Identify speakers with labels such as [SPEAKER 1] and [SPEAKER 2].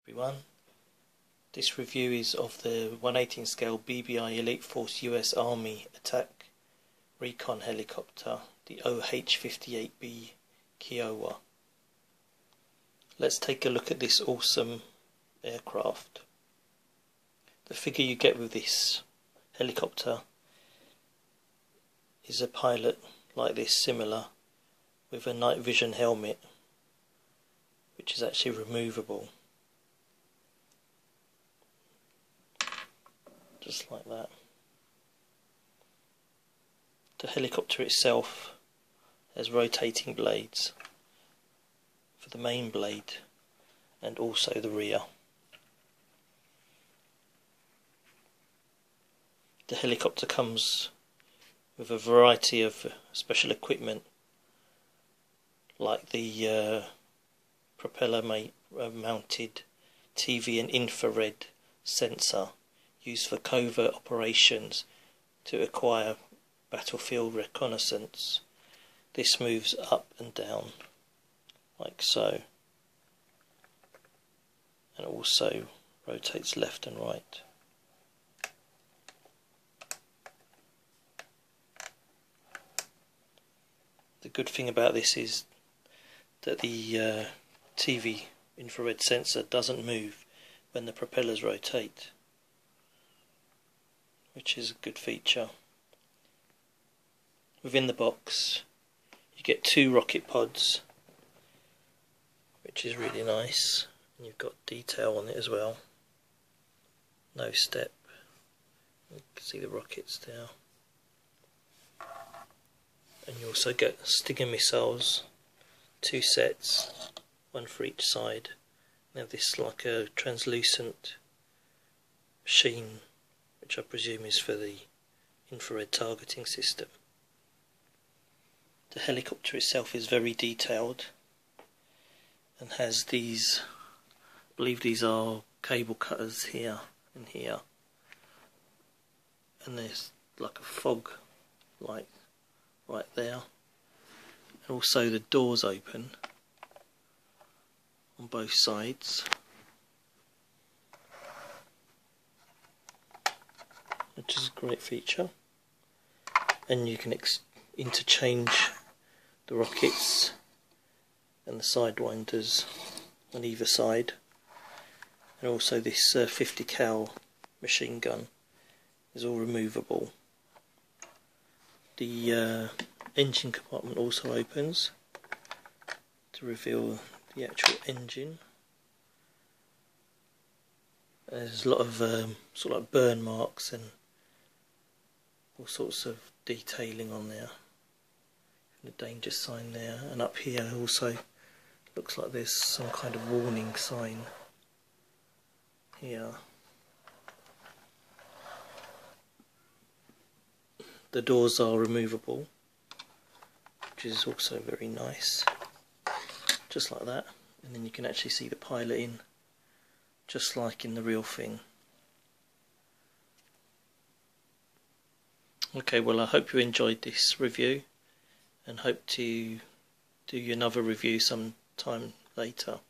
[SPEAKER 1] Everyone, this review is of the 1/18 scale BBI Elite Force US Army attack Recon helicopter, the OH-58B Kiowa. Let's take a look at this awesome aircraft. The figure you get with this helicopter is a pilot like this, similar, with a night vision helmet which is actually removable, just like that. The helicopter itself has rotating blades for the main blade and also the rear. The helicopter comes with a variety of special equipment, like the propeller mounted TV and infrared sensor used for covert operations to acquire battlefield reconnaissance. This moves up and down like so, and also rotates left and right. The good thing about this is that the TV infrared sensor doesn't move when the propellers rotate, which is a good feature. Within the box you get 2 rocket pods, which is really nice, and you've got detail on it as well. No step, you can see the rockets there. And you also get Stinger missiles, 2 sets, 1 for each side. Now this like a translucent machine, which I presume is for the infrared targeting system. The helicopter itself is very detailed and has these, I believe these are cable cutters here and here, and there's like a fog light right there, and also the doors open on both sides, which is a great feature. And you can interchange the rockets and the sidewinders on either side, and also this 50 cal machine gun is all removable. The engine compartment also opens to reveal the actual engine. There's a lot of sort of like burn marks and all sorts of detailing on there. The danger sign there, and up here also looks like there's some kind of warning sign here. The doors are removable, which is also very nice, just like that, and then you can actually see the pilot in, just like in the real thing. Okay, well, I hope you enjoyed this review, and hope to do another review sometime later.